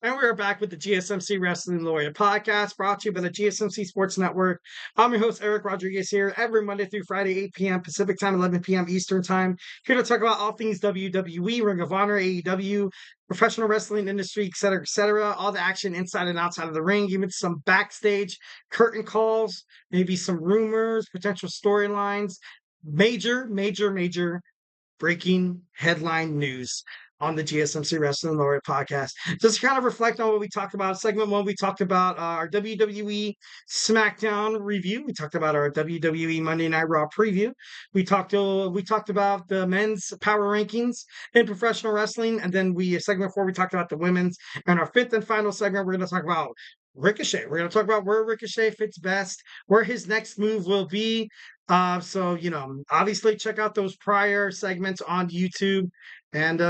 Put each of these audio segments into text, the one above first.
And we're back with the GSMC Wrestling Laureate Podcast, brought to you by the GSMC Sports Network. I'm your host, Eric Rodriguez, here every Monday through Friday, 8 p.m. Pacific Time, 11 p.m. Eastern Time. Here to talk about all things WWE, Ring of Honor, AEW, professional wrestling industry, et cetera. All the action inside and outside of the ring, even some backstage curtain calls, maybe some rumors, potential storylines, major breaking headline news on the GSMC Wrestling Laureate Podcast. Just to kind of reflect on what we talked about. Segment one, we talked about our WWE SmackDown review. We talked about our WWE Monday Night Raw preview. We talked about the men's power rankings in professional wrestling, and then segment four, we talked about the women's. And our fifth and final segment, we're going to talk about Ricochet. We're going to talk about where Ricochet fits best, where his next move will be. So obviously check out those prior segments on YouTube. And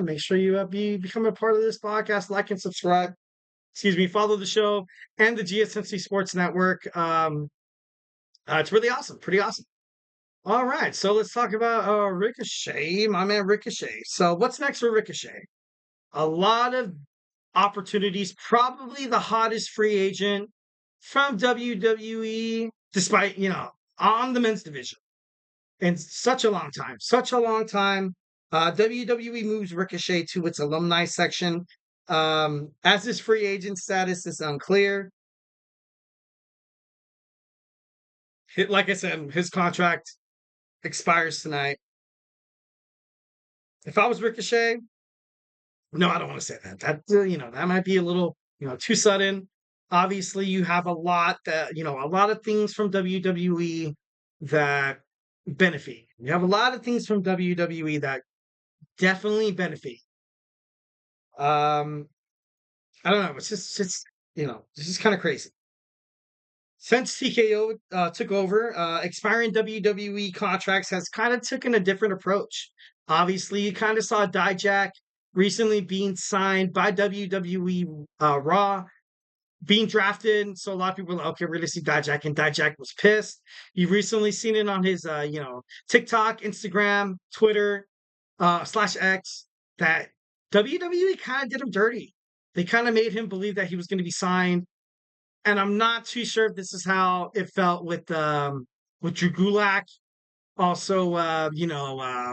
make sure you become a part of this podcast, like and subscribe. Follow the show and the GSMC Sports Network. It's really awesome, pretty awesome. All right, so let's talk about Ricochet, my man Ricochet. So what's next for Ricochet? A lot of opportunities, probably the hottest free agent from WWE, despite, on the men's division in such a long time. WWE moves Ricochet to its alumni section. As his free agent status is unclear. Like I said, his contract expires tonight. If I was Ricochet, no, I don't want to say that. That might be a little, too sudden. Obviously, you have a lot of things from WWE that benefit. You have a lot of things from WWE that definitely benefit. I don't know. It's just this is kind of crazy. Since TKO took over, expiring WWE contracts has kind of taken a different approach. Obviously, you kind of saw Dijak recently being signed by WWE Raw, being drafted. So a lot of people are like, okay, we're going to see Dijak, and Dijak was pissed. You've recently seen it on his, TikTok, Instagram, Twitter, /X, that WWE kind of did him dirty. They kind of made him believe that he was going to be signed. And I'm not too sure if this is how it felt with Drew Gulak. Also,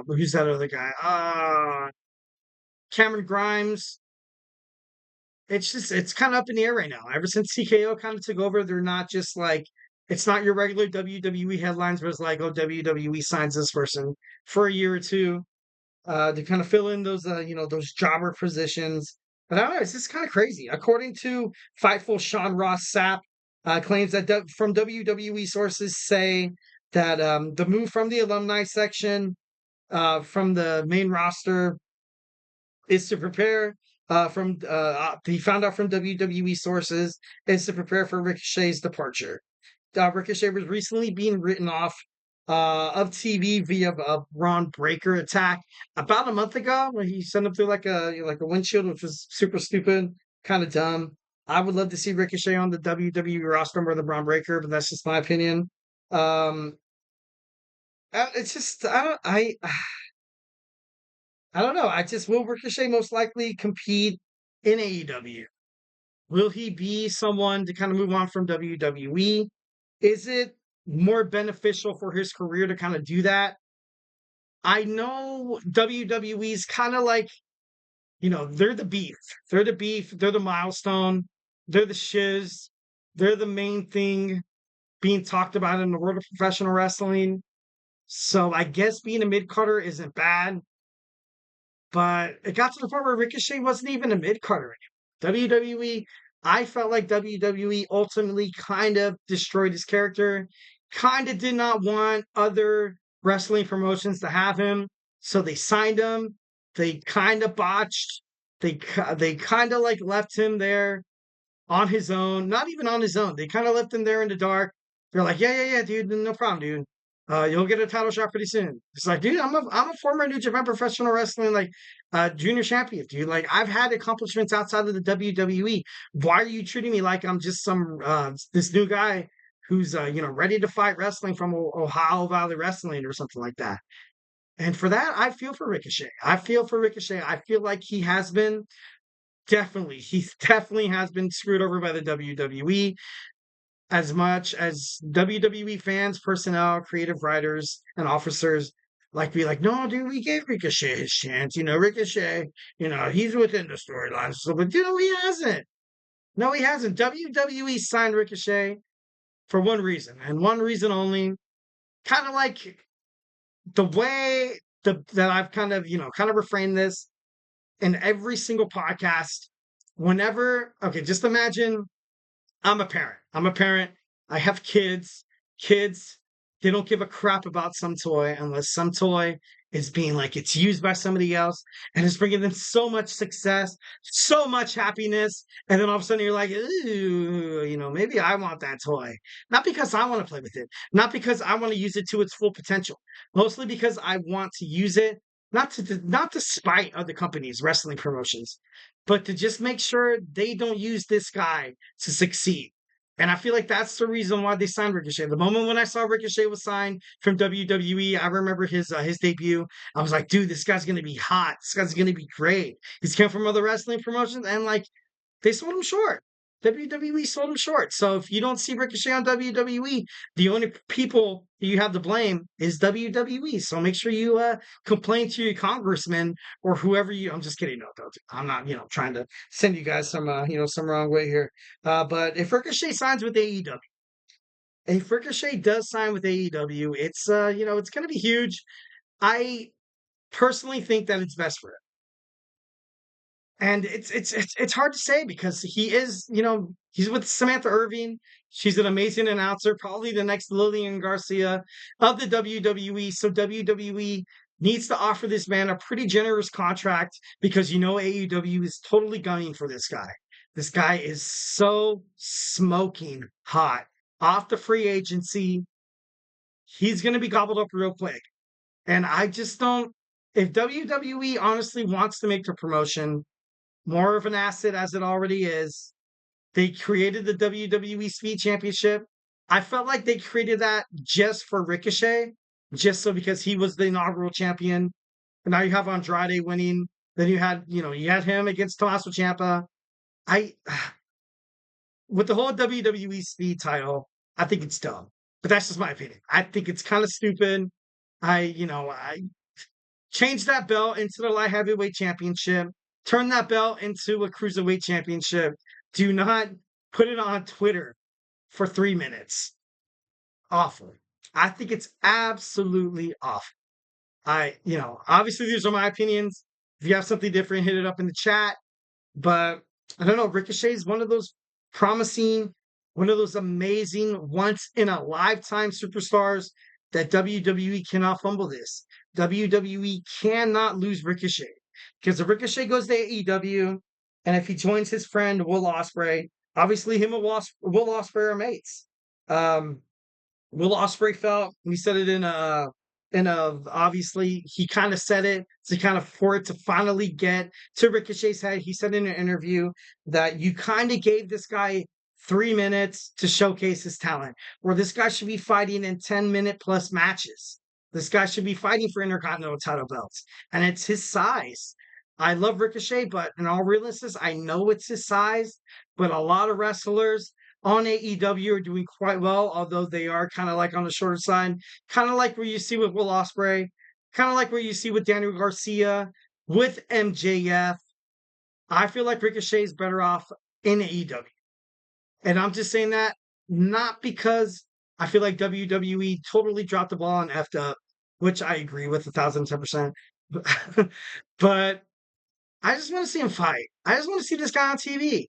who's that other guy? Cameron Grimes. It's kind of up in the air right now. Ever since TKO kind of took over, they're not just like, it's not your regular WWE headlines, but it's like, oh, WWE signs this person for a year or two to kind of fill in those, those jobber positions. But I don't know, it's just kind of crazy. According to Fightful, Sean Ross Sapp claims that from WWE sources say that the move from the alumni section from the main roster is to prepare he found out from WWE sources, is to prepare for Ricochet's departure. Ricochet was recently being written off of TV via a Braun Breaker attack about a month ago, when he sent him through like a windshield, which was super stupid, kind of dumb. I would love to see Ricochet on the WWE roster more than Braun Breaker, but that's just my opinion. It's just I don't know. Will Ricochet most likely compete in AEW? Will he be someone to kind of move on from WWE? Is it more beneficial for his career to kind of do that? I know WWE's kind of like, they're the beef. They're the beef. They're the milestone. They're the shiz. They're the main thing being talked about in the world of professional wrestling. So I guess being a mid-carder isn't bad. But it got to the point where Ricochet wasn't even a mid-carder anymore. WWE, I felt like WWE ultimately kind of destroyed his character, kind of did not want other wrestling promotions to have him, so they signed him. They kind of botched. They kind of like left him there on his own. Not even on his own. They kind of left him there in the dark. They're like, yeah, dude, no problem, dude. You'll get a title shot pretty soon. It's like, dude, I'm a former New Japan Professional Wrestling junior champion, dude. Like, I've had accomplishments outside of the WWE. Why are you treating me like I'm just some this new guy who's ready to fight wrestling from Ohio Valley Wrestling or something like that? And for that, I feel for Ricochet. I feel like he has been definitely, he definitely has been screwed over by the WWE. As much as WWE fans, personnel, creative writers, and officers like be like, no, dude, we gave Ricochet his chance. Ricochet, he's within the storyline. So, but he hasn't. No, he hasn't. WWE signed Ricochet for one reason and one reason only. Kind of like the way that I've kind of refrained this in every single podcast. Okay, just imagine I'm a parent. I'm a parent. I have kids. Kids, they don't give a crap about some toy unless some toy is being like it's used by somebody else and it's bringing them so much success, so much happiness. And then all of a sudden you're like, ooh, maybe I want that toy. Not because I want to play with it, not because I want to use it to its full potential, mostly because I want to use it not to spite other companies, wrestling promotions, but to just make sure they don't use this guy to succeed. And I feel like that's the reason why they signed Ricochet. The moment when I saw Ricochet was signed from WWE, I remember his debut. I was like, dude, this guy's gonna be hot. This guy's gonna be great. He's come from other wrestling promotions, and like they sold him short. WWE sold him short. So if you don't see Ricochet on WWE, the only people you have to blame is WWE. So make sure you complain to your congressman or whoever you. I'm just kidding. No, don't. I'm not. Trying to send you guys some wrong way here. But if Ricochet signs with AEW, if Ricochet does sign with AEW, it's going to be huge. I personally think that it's best for him. And it's hard to say because he's with Samantha Irving. She's an amazing announcer, probably the next Lillian Garcia of the WWE. So WWE needs to offer this man a pretty generous contract because AEW is totally gunning for this guy. This guy is so smoking hot off the free agency. He's going to be gobbled up real quick. And I just don't. If WWE honestly wants to make the promotion more of an asset as it already is. They created the WWE Speed Championship. I felt like they created that just for Ricochet, just so because he was the inaugural champion. And now you have Andrade winning. Then you had him against Tommaso Ciampa. I with the whole WWE Speed title, I think it's dumb. But that's just my opinion. I think it's kind of stupid. I changed that belt into the light heavyweight championship. Turn that belt into a cruiserweight championship. Do not put it on Twitter for 3 minutes. Awful. I think it's absolutely awful. Obviously these are my opinions. If you have something different, hit it up in the chat. But I don't know. Ricochet is one of those promising, one of those amazing, once in a lifetime superstars that WWE cannot fumble this. WWE cannot lose Ricochet because if Ricochet goes to AEW and if he joins his friend Will Ospreay, obviously him and Will Ospreay are mates. Um, Will Ospreay felt we said it in a obviously he kind of said it to kind of for it to finally get to Ricochet's head. He said in an interview that you kind of gave this guy 3 minutes to showcase his talent, where this guy should be fighting in 10-minute plus matches. This guy should be fighting for Intercontinental title belts, and it's his size. I love Ricochet, but in all realism, I know it's his size, but a lot of wrestlers on AEW are doing quite well, although they are kind of like on the shorter side, kind of like where you see with Will Ospreay, kind of like where you see with Daniel Garcia, with MJF. I feel like Ricochet is better off in AEW. And I'm just saying that not because I feel like WWE totally dropped the ball and effed up, which I agree with 1,010%. But I just want to see him fight. I just want to see this guy on TV.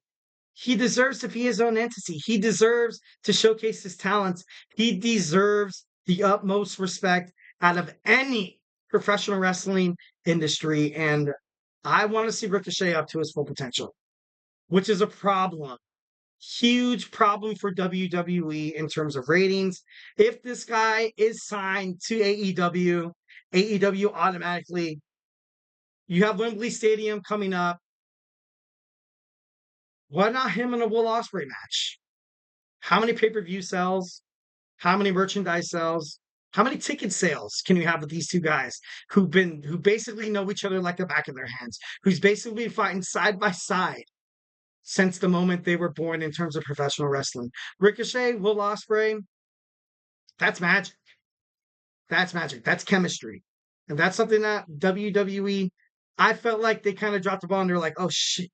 He deserves to be his own entity. He deserves to showcase his talents. He deserves the utmost respect out of any professional wrestling industry. And I want to see Ricochet up to his full potential, which is a problem. Huge problem for WWE in terms of ratings. If this guy is signed to AEW automatically, you have Wembley Stadium coming up. Why not him in a Will Ospreay match? How many pay-per-view sells? How many merchandise sells? How many ticket sales can you have with these two guys who basically know each other like the back of their hands, who's basically been fighting side by side since the moment they were born in terms of professional wrestling? Ricochet, Will Ospreay, that's magic. That's magic. That's chemistry. And that's something that WWE, I felt like they kind of dropped the ball and they're like, oh shit.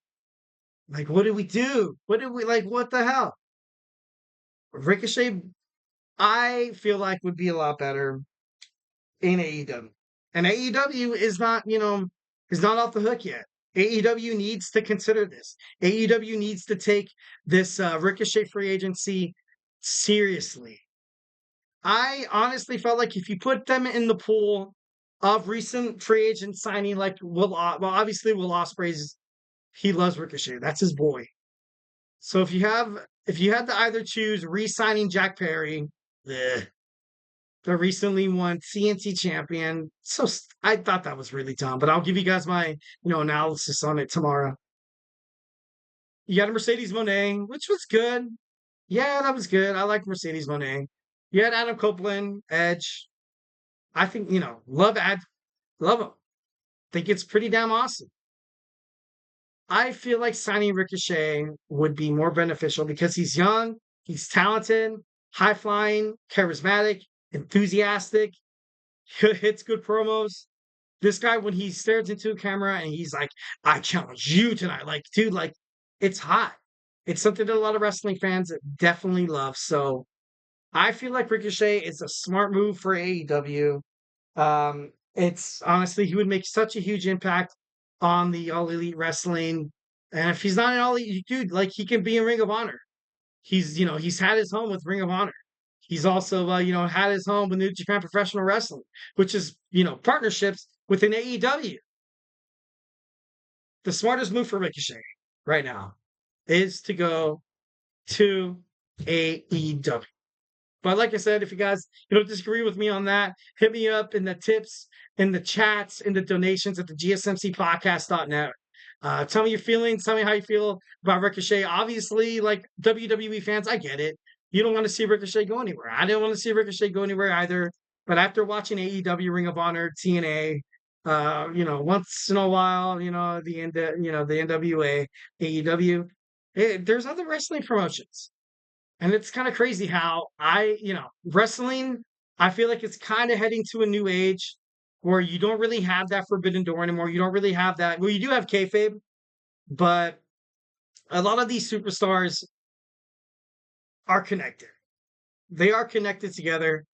Like, what did we do? What the hell? Ricochet, I feel like would be a lot better in AEW. And AEW is not, is not off the hook yet. AEW needs to consider this. AEW needs to take this Ricochet free agency seriously. I honestly felt like if you put them in the pool of recent free agent signing, like obviously Will Ospreay's, he loves Ricochet. That's his boy. So if you had to either choose re-signing Jack Perry, the recently won TNT champion, so I thought that was really dumb. But I'll give you guys my analysis on it tomorrow. You got a Mercedes Moné, which was good. Yeah, that was good. I like Mercedes Moné. You had Adam Copeland, Edge. I think, love him. Think it's pretty damn awesome. I feel like signing Ricochet would be more beneficial because he's young, he's talented, high flying, charismatic, enthusiastic, hits good promos. This guy, when he stares into a camera and he's like, I challenge you tonight. Like, dude, like, it's hot. It's something that a lot of wrestling fans definitely love. So I feel like Ricochet is a smart move for AEW. It's honestly, he would make such a huge impact on the All Elite Wrestling. And if he's not an All Elite, dude, like he can be in Ring of Honor. He's had his home with Ring of Honor. He's also, had his home with New Japan Professional Wrestling, which is, partnerships within AEW. The smartest move for Ricochet right now is to go to AEW. But like I said, if you guys disagree with me on that, hit me up in the tips, in the chats, in the donations at the GSMCpodcast.net. Tell me your feelings. Tell me how you feel about Ricochet. Obviously, like WWE fans, I get it. You don't want to see Ricochet go anywhere. I didn't want to see Ricochet go anywhere either. But after watching AEW, Ring of Honor, TNA, once in a while, the NWA, AEW, there's other wrestling promotions. And it's kind of crazy how wrestling, I feel like it's kind of heading to a new age where you don't really have that forbidden door anymore. You don't really have that. Well, you do have kayfabe, but a lot of these superstars are connected. They are connected together.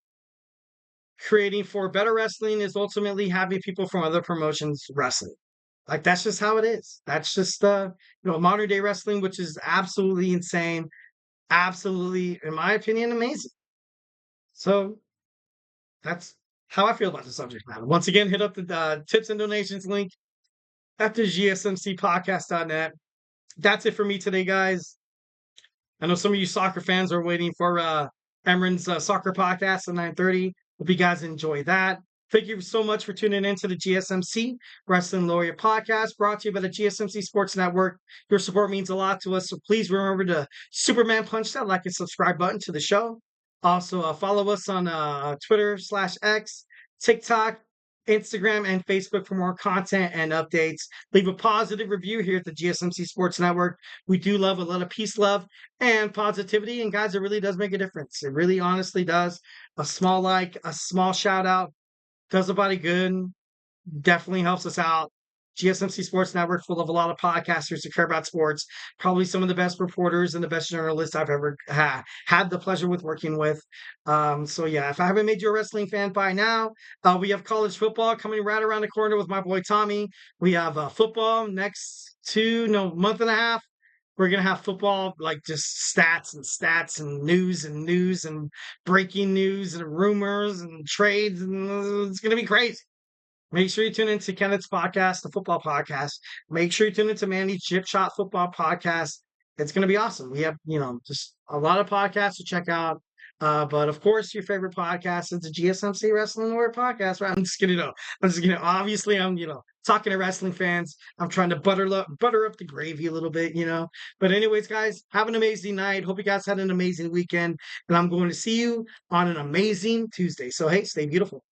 Creating for better wrestling is ultimately having people from other promotions wrestling. Like that's just how it is. That's just modern day wrestling, which is absolutely insane. Absolutely, in my opinion, amazing. So that's how I feel about the subject matter. Once again, hit up the tips and donations link at the GSMCpodcast.net. That's it for me today, guys. I know some of you soccer fans are waiting for Emran's soccer podcast at 9:30. Hope you guys enjoy that. Thank you so much for tuning in to the GSMC Wrestling Laureate Podcast, brought to you by the GSMC Sports Network. Your support means a lot to us, so please remember to Superman punch that like and subscribe button to the show. Also, follow us on Twitter/X, TikTok, Instagram, and Facebook for more content and updates. Leave a positive review here at the GSMC Sports Network. We do love a lot of peace, love, and positivity. And guys, it really does make a difference. It really honestly does. A small like, a small shout out does a body good. Definitely helps us out. GSMC Sports Network full of a lot of podcasters who care about sports. Probably some of the best reporters and the best journalists I've ever had the pleasure with working with. So yeah, if I haven't made you a wrestling fan by now, we have college football coming right around the corner with my boy Tommy. We have football next month and a half. We're going to have football, like just stats and news and breaking news and rumors and trades. And it's going to be crazy. Make sure you tune into Kenneth's podcast, the football podcast. Make sure you tune into Manny's Chip Shot football podcast. It's going to be awesome. We have, just a lot of podcasts to check out. But of course, your favorite podcast is the GSMC Wrestling Laureate Podcast. Right? I'm just kidding. No, I'm just kidding. Obviously, I'm talking to wrestling fans. I'm trying to butter up the gravy a little bit. But anyways, guys, have an amazing night. Hope you guys had an amazing weekend, and I'm going to see you on an amazing Tuesday. So hey, stay beautiful.